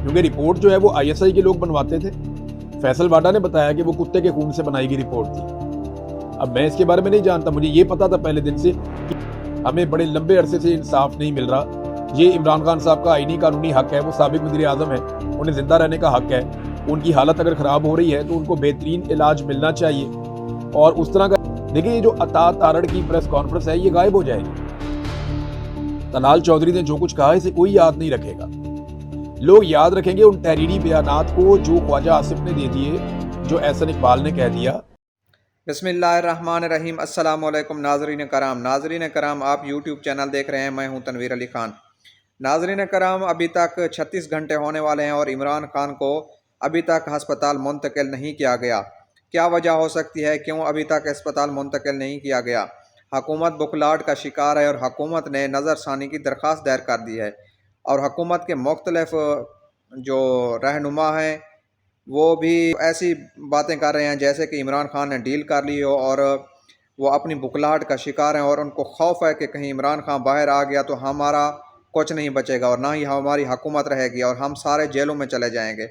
क्योंकि रिपोर्ट जो है वो ISI के लोग बनवाते थे। फैसल वाडा ने बताया कि वो कुत्ते के खून से बनाई गई रिपोर्ट थी। अब मैं इसके बारे में नहीं जानता, मुझे ये पता था पहले दिन से कि हमें बड़े लंबे अरसे से इंसाफ नहीं मिल रहा। ये इमरान खान साहब का आईनी कानूनी हक है, वो साबिक वज़ीर आज़म है, उन्हें जिंदा रहने का हक है। उनकी हालत अगर ख़राब हो रही है तो उनको बेहतरीन इलाज मिलना चाहिए। और उस तरह का देखिए, ये जो अता तारड़ की प्रेस कॉन्फ्रेंस है ये गायब हो जाएगी। तलाल चौधरी ने जो कुछ कहा इसे कोई याद नहीं रखेगा। लोग याद रखेंगे उन तहरीरी बयानात को जो ख्वाजा आसिफ ने दे दिए, जो एहसन इकबाल ने कह दिया। बिस्मिल्लाहिर्रहमानिर्रहीम। अस्सलाम वालेकुम नाजरीन कराम, आप YouTube चैनल देख रहे हैं। मैं हूं तनवीर अली खान। नाजरीन कराम, अभी तक 36 घंटे होने वाले हैं और इमरान खान को अभी तक हस्पताल मुंतकिल नहीं किया गया। क्या वजह हो सकती है, क्यों अभी तक अस्पताल मुंतकिल नहीं किया गया? हुकूमत बुखलाहट का शिकार है और हुकूमत ने नज़रसानी की दरख्वास्त दायर कर दी है और हुकूमत के मुख्तलिफ जो रहनुमा हैं वो भी ऐसी बातें कर रहे हैं जैसे कि इमरान खान ने डील कर ली हो और वो अपनी बुखलाहट का शिकार हैं और उनको खौफ है कि कहीं इमरान खान बाहर आ गया तो हमारा कुछ नहीं बचेगा और ना ही हमारी हुकूमत रहेगी और हम सारे जेलों में चले जाएंगे।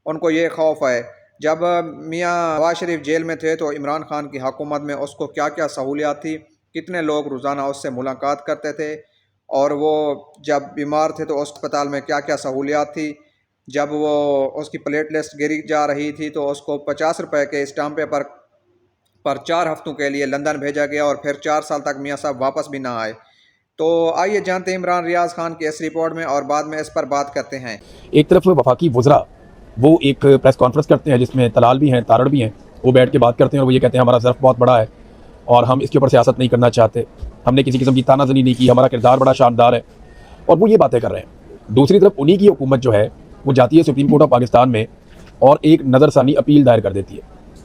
उनको ये खौफ है। जब मियाँ नवाज शरीफ जेल में थे तो इमरान खान की हुकूमत में उसको क्या क्या सहूलियात थी, कितने लोग रोज़ाना उससे मुलाकात करते थे, और वो जब बीमार थे तो अस्पताल में क्या क्या सहूलियात थी। जब वो उसकी प्लेट लिस्ट गिरी जा रही थी तो उसको 50 रुपए के स्टाम्प पेपर पर 4 हफ्तों के लिए लंदन भेजा गया और फिर 4 साल तक मियाँ साहब वापस भी ना आए। तो आइए जानते हैं इमरान रियाज खान की इस रिपोर्ट में और बाद में इस पर बात करते हैं। एक तरफ वफाकी वज़रा वो एक प्रेस कॉन्फ्रेंस करते हैं जिसमें तलाल भी हैं, तारड़ भी हैं, वो बैठ के बात करते हैं और वो ये कहते हैं हमारा ज़र्फ़ बहुत बड़ा है और हम इसके ऊपर सियासत नहीं करना चाहते, हमने किसी किस्म की तानाज़नी नहीं की, हमारा किरदार बड़ा शानदार है, और वो ये बातें कर रहे हैं। दूसरी तरफ उन्हीं की हुकूमत जो है वो जाती है सुप्रीम कोर्ट ऑफ पाकिस्तान में और एक नज़रसानी अपील दायर कर देती है।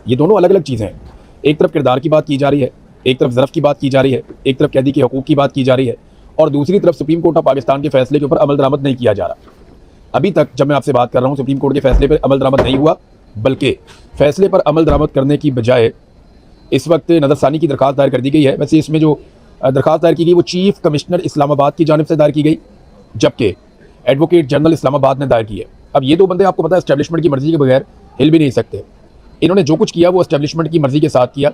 ये दोनों अलग अलग चीज़ें हैं। एक तरफ किरदार की बात की जा रही है, एक तरफ ज़र्फ़ की बात की जा रही है, एक तरफ कैदी के हकूक़ की बात की जा रही है और दूसरी तरफ सुप्रीम कोर्ट ऑफ पाकिस्तान के फैसले के ऊपर अमल दरामद नहीं किया जा रहा। अभी तक जब मैं आपसे बात कर रहा हूँ सुप्रीम कोर्ट के फैसले पर अमल दरामद नहीं हुआ, बल्कि फैसले पर अमल दरामद करने की बजाय इस वक्त नज़रसानी की दरख्वास्त दायर कर दी गई है। वैसे इसमें जो दरख्वास्त दायर की गई वो चीफ कमिश्नर इस्लामाबाद की जानिब से दायर की गई, जबकि एडवोकेट जनरल इस्लामाबाद ने दायर की है। अब ये दो बंदे आपको पता है एस्टेब्लिशमेंट की मर्जी के बगैर हिल भी नहीं सकते। इन्होंने जो कुछ किया वो एस्टेब्लिशमेंट की मर्जी के साथ किया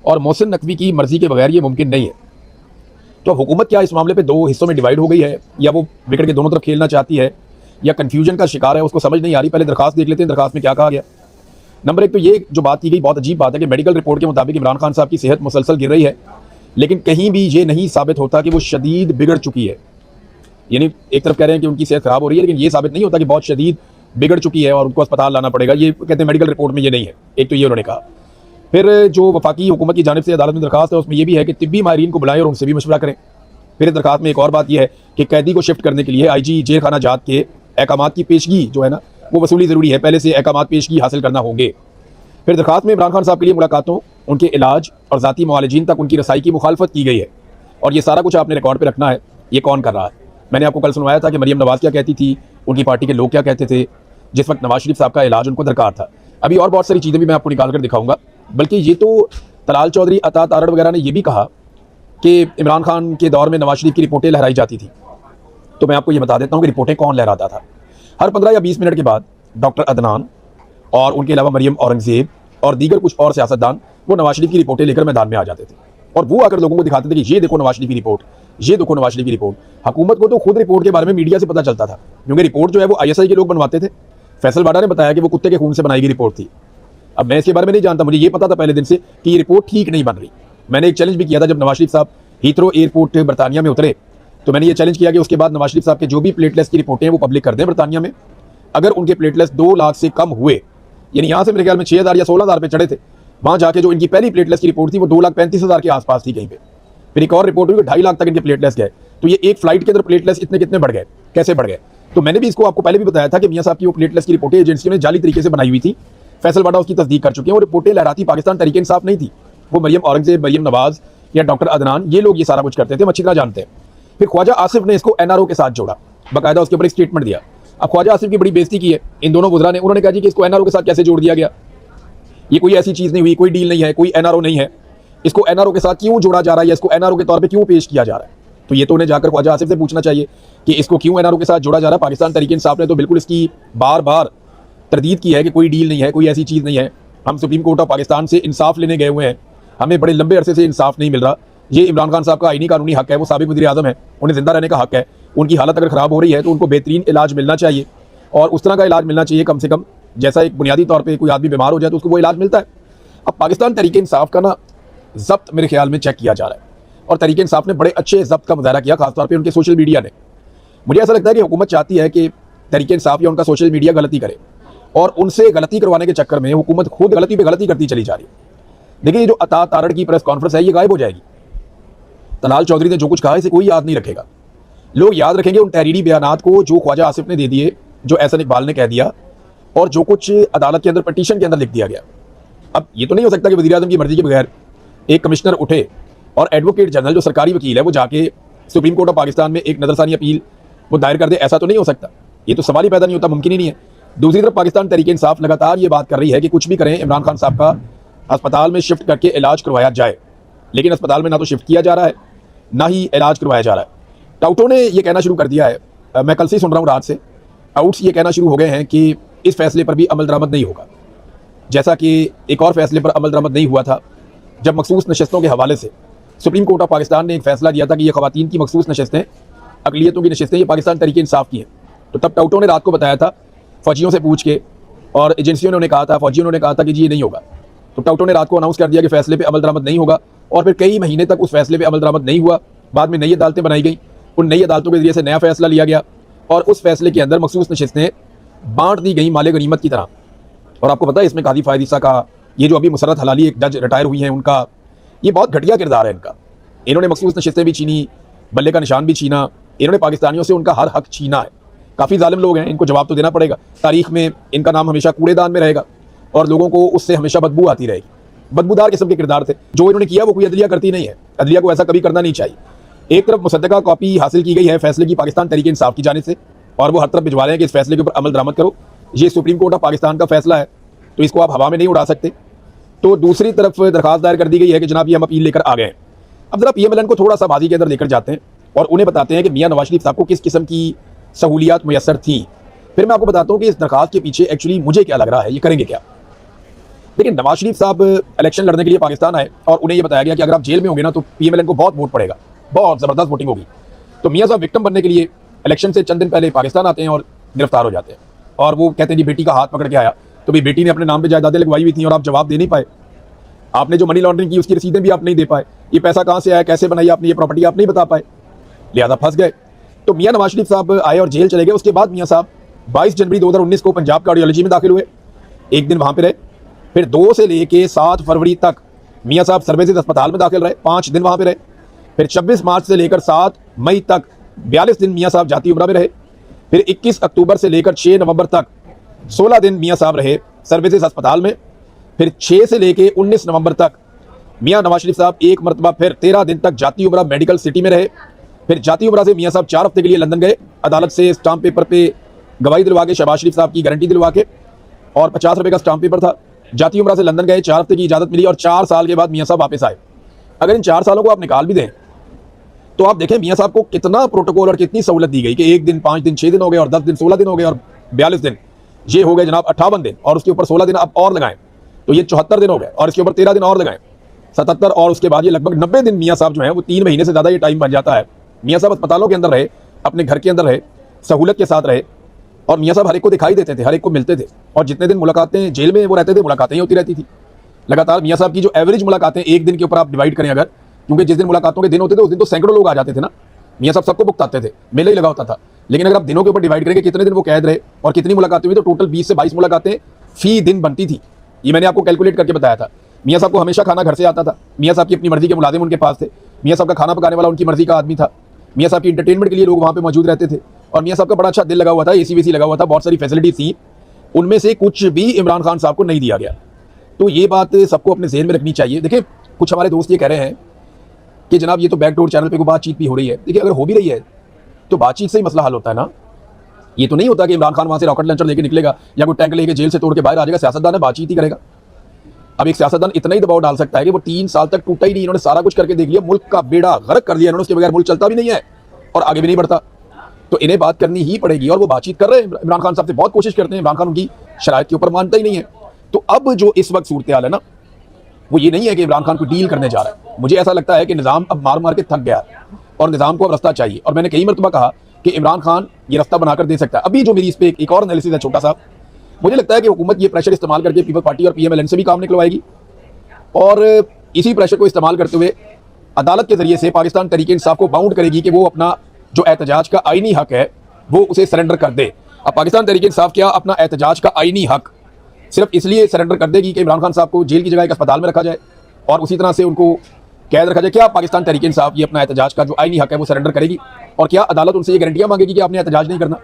और मोहसिन नकवी की मर्जी के बगैर ये मुमकिन नहीं है। तो हुकूमत क्या इस मामले पे दो हिस्सों में डिवाइड हो गई है, या वो विकेट के दोनों तरफ खेलना चाहती है, या कन्फ्यूजन का शिकार है, उसको समझ नहीं आ रही। पहले दरखास्त देख लेते हैं दरखास्त में क्या कहा गया। नंबर एक तो ये जो बात की गई बहुत अजीब बात है कि मेडिकल रिपोर्ट के मुताबिक इमरान खान साहब की सेहत मुसलसल गिर रही है, लेकिन कहीं भी ये नहीं साबित होता कि वो शदीद बिगड़ चुकी है। यानी एक तरफ कह रहे हैं कि उनकी सेहत खराब हो रही है, लेकिन ये साबित नहीं होता कि बहुत शदीद बिगड़ चुकी है और उनको अस्पताल लाना पड़ेगा। ये कहते हैं मेडिकल रिपोर्ट में ये नहीं है। एक तो ये उन्होंने कहा। फिर जो वफाकी हुकूमत की जानिब से अदालत में दरखास्त है उसमें यह भी है कि तिब्बी माहिरीन को बुलाएं और उनसे भी मशवरा करें। फिर दरखास्त में एक और बात यह है कि कैदी को शिफ्ट करने के लिए IG जेल खाना जात के अहकामात की पेशगी जो है ना वो वसूली ज़रूरी है, पहले से अहकामात पेशगी हासिल करना होंगे। फिर दरखास्त में इमरान खान साहब के लिए मुलाकातों, उनके इलाज और ज़ाती मुआलिजीन तक उनकी रसाई की मुखालफत की गई है और ये सारा कुछ आपने रिकॉर्ड पर रखना है। ये कौन कर रहा है? मैंने आपको कल सुनवाया था कि मरीम नवाज़ क्या कहती थी, उनकी पार्टी के लोग क्या कहते थे जिस वक्त नवाज शरीफ साहब का इलाज उनको दरकार था। अभी और बहुत सारी चीज़ें भी मैं आपको निकाल कर दिखाऊंगा। बल्कि ये तो तलाल चौधरी, अता तारड़ वगैरह ने यह भी कहा कि इमरान खान के दौर में नवाज शरीफ की रिपोर्टें लहराई जाती थी। तो मैं आपको ये बता देता हूँ कि रिपोर्टें कौन लहराता था। हर 15 या 20 मिनट के बाद डॉक्टर अदनान और उनके अलावा मरियम औरंगजेब और दीगर कुछ और सियासतदान वो नवाज शरीफ की रिपोर्टें लेकर मैदान में आ जाते थे और वो आकर लोगों को दिखाते थे कि ये देखो नवाज शरीफ की रिपोर्ट, ये देखो नवाज शरीफ की रिपोर्ट। हुकूमत को तो खुद रिपोर्ट के बारे में मीडिया से पता चलता था, क्योंकि रिपोर्ट जो है वो ISI के लोग बनवाते थे। फैसल वाडा ने बताया कि वो कुत्ते के खून से बनाई गई रिपोर्ट थी। अब मैं इसके बारे में नहीं जानता, मुझे ये पता था पहले दिन से कि ये रिपोर्ट ठीक नहीं बन रही। मैंने एक चैलेंज भी किया था जब नवाज शरीफ साहब हीथ्रो एयरपोर्ट बरतानिया में उतरे, तो मैंने ये चैलेंज किया कि उसके बाद नवाज शरीफ साहब के जो भी प्लेटलेस की रिपोर्टें हैं वो पब्लिक कर दें बरतानिया में। अगर उनके प्लेटलेस 2 लाख से कम हुए, यानी यहाँ से मेरे ख्याल में 6,000 या 16,000 पे चढ़े थे, वहाँ जाके जो इनकी पहली प्लेटलेस की रिपोर्ट थी वो 2,35,000 के आसपास थी कहीं पे। फिर एक और रिपोर्ट हुई 2.5 लाख तक इनके प्लेटलेस गए। तो ये एक फ्लाइट के अंदर प्लेटलेस इतने कितने बढ़ गए, कैसे बढ़ गए? तो मैंने भी इसको आपको पहले भी बताया था कि मियाँ साहब की वो प्लेटलेस की रिपोर्टें एजेंसियों ने जाली तरीके से बनाई हुई थी। फैसल वाडा उसकी तस्दीक कर चुके हैं। वो रिपोर्टें लहराती पाकिस्तान तहरीक इंसाफ नहीं थी, वो मरियम औरंगजेब, मरियम नवाज या डॉक्टर अदनान, ये लोग ये सारा कुछ करते थे, हम अच्छी तरह जानते हैं। फिर ख्वाजा आसिफ ने इसको NRO के साथ जोड़ा, बाकायदा उसके ऊपर एक स्टेटमेंट दिया। अब ख्वाजा आसिफ की बड़ी बेइज्जती की है इन दोनों वज़रा ने। उन्होंने कहा जी कि इसको NRO के साथ कैसे जोड़ दिया गया, ये कोई ऐसी चीज़ नहीं हुई, कोई डील नहीं है, कोई NRO नहीं है, इसको NRO के साथ क्यों जोड़ा जा रहा है या इसको NRO के तौर पे क्यों पेश किया जा रहा है? तो ये तो उन्हें जाकर ख्वाजा आसिफ से पूछना चाहिए कि इसको क्यों एनआरओ के साथ जोड़ा जा रहा है। पाकिस्तान तहरीक इंसाफ ने तो बिल्कुल इसकी बार बार तरदीद की है कि कोई डील नहीं है, कोई ऐसी चीज़ नहीं है। हम सुप्रीम कोर्ट ऑफ पाकिस्तान से इंसाफ लेने गए हुए हैं, हमें बड़े लंबे अरसे से इंसाफ नहीं मिल रहा। ये इमरान खान साहब का आईनी कानूनी हक है, वो साबिक वज़ीर आज़म है, उन्हें ज़िंदा रहने का हक है। उनकी हालत अगर ख़राब हो रही है तो उनको बेहतरीन इलाज मिलना चाहिए, और उस तरह का इलाज मिलना चाहिए कम से कम जैसा एक बुनियादी तौर पर कोई आदमी बीमार हो जाए तो उसको वो इलाज मिलता है। अब पाकिस्तान तहरीक इंसाफ का ना ज़ब्त मेरे ख्याल में चेक किया जा रहा है, और तहरीक इंसाफ ने बड़े अच्छे ज़ब्त का मुजाहरा किया, खासतौर पर उनके सोशल मीडिया ने। मुझे ऐसा लगता है कि हुकूमत चाहती है कि तहरीक इंसाफ या उनका सोशल मीडिया गलती करे, और उनसे गलती करवाने के चक्कर में हुकूमत खुद गलती पे गलती करती चली जा रही है। देखिए, ये जो अता तारड़ की प्रेस कॉन्फ्रेंस है ये गायब हो जाएगी। तलाल चौधरी ने जो कुछ कहा इसे कोई याद नहीं रखेगा। लोग याद रखेंगे उन तहरीरी बयानात को जो ख्वाजा आसिफ ने दे दिए, जो एहसन इकबाल ने कह दिया, और जो कुछ अदालत के अंदर पटिशन के अंदर लिख दिया गया। अब ये तो नहीं हो सकता कि वज़ीर आज़म की मर्जी के बगैर एक कमिश्नर उठे और एडवोकेट जनरल जो सरकारी वकील है वो जाके सुप्रीम कोर्ट ऑफ पाकिस्तान में एक नज़रसानी अपील वो दायर कर दे। ऐसा तो नहीं हो सकता, ये तो सवाल ही पैदा नहीं होता, मुमकिन ही नहीं है। दूसरी तरफ पाकिस्तान तहरीक इंसाफ लगातार ये बात कर रही है कि कुछ भी करें इमरान खान साहब का अस्पताल में शिफ्ट करके इलाज करवाया जाए, लेकिन अस्पताल में ना तो शिफ्ट किया जा रहा है ना ही इलाज करवाया जा रहा है। टाउटों ने ये कहना शुरू कर दिया है, मैं कल से सुन रहा हूँ रात से, आउट्स ये कहना शुरू हो गए हैं कि इस फैसले पर भी अमल दरामद नहीं होगा, जैसा कि एक और फैसले पर अमल दरामद नहीं हुआ था जब मखसूस नशस्तों के हवाले से सुप्रीम कोर्ट ऑफ पाकिस्तान ने एक फैसला दिया था कि ये ख़वातीन की मखसूस नशस्तें, अक़लियतों की नशस्तें, ये पाकिस्तान तहरीक इंसाफ की हैं। तो तब टाउटों ने रात को बताया था, फ़ौजियों से पूछ के, और एजेंसियों ने उन्हें कहा था, फ़ौजियों ने कहा था कि जी ये नहीं होगा। तो टाउटों ने रात को अनाउंस कर दिया कि फैसले पे अमल दरामद नहीं होगा, और फिर कई महीने तक उस फैसले पे अमल दरामद नहीं हुआ। बाद में नई अदालतें बनाई गई, उन नई अदालतों के जरिए से नया फैसला लिया गया, और उस फैसले के अंदर मखसूस नशस्तें बांट दी गई माले गनीमत की तरह। और आपको पता है इसमें कादी फ़ायद ईसा का, ये जो अभी मुसर्रत हलाली एक जज रिटायर हुई हैं, उनका ये बहुत घटिया किरदार है इनका। इन्होंने मखसूस नशस्तें भी छीनी, बल्ले का निशान भी छीना, इन्होंने पाकिस्तानियों से उनका हर हक छीना है। काफ़ी जालिम लोग हैं, इनको जवाब तो देना पड़ेगा। तारीख में इनका नाम हमेशा कूड़ेदान में रहेगा, और लोगों को उससे हमेशा बदबू आती रहेगी। बदबूदार किस्म के किरदार थे जो इन्होंने किया, वो कोई अदलिया करती नहीं है। अदलिया को ऐसा कभी करना नहीं चाहिए। एक तरफ मुसद्दका कॉपी हासिल की गई है फैसले की पाकिस्तान तहरीक इंसाफ की जानिब से, और वो हर तरफ भिजवा रहे हैं कि इस फैसले के ऊपर अमल दरामद करो, ये सुप्रीम कोर्ट ऑफ पाकिस्तान का फैसला है, तो इसको आप हवा में नहीं उड़ा सकते। तो दूसरी तरफ दरखास्त दायर कर दी गई है कि जनाब ये हम अपील लेकर आ गए हैं। अब जरा PMLN को थोड़ा सा बाजी के अंदर लेकर जाते हैं और उन्हें बताते हैं कि मियां नवाज शरीफ साहब को किस किस्म की सहूलियात मुयसर थी। फिर मैं आपको बताता हूँ कि इस दरखास्त के पीछे एक्चुअली मुझे क्या लग रहा है, ये करेंगे क्या। लेकिन नवाज शरीफ साहब इलेक्शन लड़ने के लिए पाकिस्तान आए, और उन्हें ये बताया गया कि अगर आप जेल में होंगे ना तो PMLN को बहुत वोट पड़ेगा, बहुत ज़बरदस्त वोटिंग होगी। तो मियां साहब विक्टिम बनने के लिए इलेक्शन से चंद दिन पहले पाकिस्तान आते हैं और गिरफ्तार हो जाते हैं, और वो कहते हैं जी बेटी का हाथ पकड़ के आया। तो भाई बेटी ने अपने नाम पे जायदादें लगवाई हुई थी और आप जवाब दे नहीं पाए। आपने जो मनी लॉन्ड्रिंग की उसकी रसीदें भी आप नहीं दे पाए, ये पैसा कहाँ से आया, कैसे बनाई आपने, ये प्रॉपर्टी आप नहीं बता पाए, लिहाजा फंस गए। तो मियां नवाज शरीफ साहब आए और जेल चले गए। उसके बाद मियां साहब 22 जनवरी 2019 को पंजाब कार्डियोलॉजी में दाखिल हुए, एक दिन वहाँ पे रहे। फिर 2 से लेके 7 फरवरी तक मियां साहब सर्विसेज अस्पताल में दाखिल रहे, 5 दिन वहाँ पे रहे। फिर 26 मार्च से लेकर 7 मई तक 42 दिन मियां साहब जाती उम्रा में रहे। फिर 21 अक्टूबर से लेकर 6 नवंबर तक 16 दिन मियां साहब रहे सर्विसेज अस्पताल में। फिर 6 से लेकर 19 नवंबर तक मियां नवाज शरीफ साहब एक मरतबा फिर 13 दिन तक जाती उम्रा मेडिकल सिटी में रहे। फिर जाती उम्रा से मियां साहब 4 हफ्ते के लिए लंदन गए, अदालत से स्टाम्प पेपर पे गवाही दिलवा के, शहबाज शरीफ साहब की गारंटी दिलवा के, और 50 रुपये का स्टाम्प पेपर था। जाती उम्रा से लंदन गए, 4 हफ्ते की इजाज़त मिली, और 4 साल के बाद मियां साहब वापस आए। अगर इन 4 सालों को आप निकाल भी दें तो आप देखें मियां साहब को कितना प्रोटोकॉल और कितनी सहूलत दी गई कि 1 दिन, 5 दिन, 6 दिन हो गए, और 10 दिन, 16 दिन हो गए, और 42 दिन, ये हो गए जनाब 58 दिन, और उसके ऊपर 16 दिन आप और लगाएं तो ये 74 दिन हो गए, और इसके ऊपर 13 दिन और लगाएं 77, और उसके बाद ये लगभग 90 दिन मियां साहब जो है वो 3 महीने से ज़्यादा ये टाइम बन जाता है। मियां साहब अस्पतालों के अंदर रहे, अपने घर के अंदर रहे, सहूलत के साथ रहे, और मियां साहब हर एक को दिखाई देते थे, हर एक को मिलते थे, और जितने दिन मुलाकातें जेल में वो रहते थे मुलाकातें ही होती रहती थी लगातार। मियां साहब की जो एवरेज मुलाकातें एक दिन के ऊपर आप डिवाइड करें अगर, क्योंकि जिस दिन मुलाकातों के दिन होते थे उस दिन तो सैकड़ों लोग आ जाते थे ना, मियां साहब सबको भुगताते थे, मेला ही लगा होता था। लेकिन अगर आप दिनों के ऊपर डिवाइड करेंगे कितने दिन वो कैद रहे और कितनी मुलाकातें हुई, तो टोटल 20 से 22 मुलाकातें फी दिन बनती थी। ये मैंने आपको कैलकुलेट करके बताया था। मियां साहब को हमेशा खाना घर से आता था, मियां साहब की अपनी मर्जी के मुलाजिम उनके पास थे, मियां साहब का खाना पकाने वाला उनकी मर्जी का आदमी था, मियां साहब की इंटरटेनमेंट के लिए लोग वहाँ पे मौजूद रहते थे, और मियां साहब का बड़ा अच्छा दिल लगा हुआ था, AC वेसी लगा हुआ था, बहुत सारी फैसिलिटीज थी, उनमें से कुछ भी इमरान खान साहब को नहीं दिया गया। तो ये बात सबको अपने ज़हन में रखनी चाहिए। देखिए कुछ हमारे दोस्त ये कह रहे हैं कि जनाब ये तो बैकडोर चैनल पे कोई बातचीत भी हो रही है। देखिए अगर हो भी रही है तो बातचीत से ही मसला हल होता है ना। ये तो नहीं होता कि इमरान खान वहाँ से रॉकेट लॉन्चर लेके निकलेगा या कोई टैंक लेके जेल से तोड़ के बाहर आ जाएगा, सियासतदान है बातचीत ही करेगा। अब एक सियासतदान इतना ही दबाव डाल सकता है कि वो 3 साल तक टूटा ही नहीं, इन्होंने सारा कुछ करके देख लिया, मुल्क का बेड़ा गर्क कर लिया इन्होंने, उसके बगैर मुल्क चलता भी नहीं है और आगे भी नहीं बढ़ता। तो इन्हें बात करनी ही पड़ेगी और वो बातचीत कर रहे हैं, इमरान खान साहब से बहुत कोशिश करते हैं, इमरान खान उनकी शराइत के ऊपर मानता ही नहीं है। तो अब जो इस वक्त सूरत हाल है ना, वो ये नहीं है कि इमरान खान को डील करने जा रहा है। मुझे ऐसा लगता है कि निज़ाम अब मार मार के थक गया है और निज़ाम को अब रास्ता चाहिए। और मैंने कई मरतबा कहा कि इमरान खान ये रास्ता बनाकर दे सकता है। अभी जो मेरी इस पर एक और एनालिसिस है छोटा सा, मुझे लगता है कि हुकूमत ये प्रेशर इस्तेमाल करके पीपल पार्टी और PMLN से भी काम निकलवाएगी और इसी प्रेशर को इस्तेमाल करते हुए अदालत के जरिए से पाकिस्तान तहरीक इंसाफ को बाउंड करेगी कि वो अपना जो एहतजाज का आईनी हक है वो उसे सरेंडर कर दे। अब पाकिस्तान तहरीक इंसाफ क्या अपना एहतजाज का आईनी हक सिर्फ इसलिए सरेंडर कर देगी कि इमरान खान साहब को जेल की जगह एक अस्पताल में रखा जाए और उसी तरह से उनको कैद रखा जाए? क्या पाकिस्तान तहरीक इंसाफ ये अपना एहतजाज का जो आईनी हक है वो सरेंडर करेगी? और क्या अदालत उनसे ये गारंटियां मांगेगी कि आपने एहतजाज नहीं करना?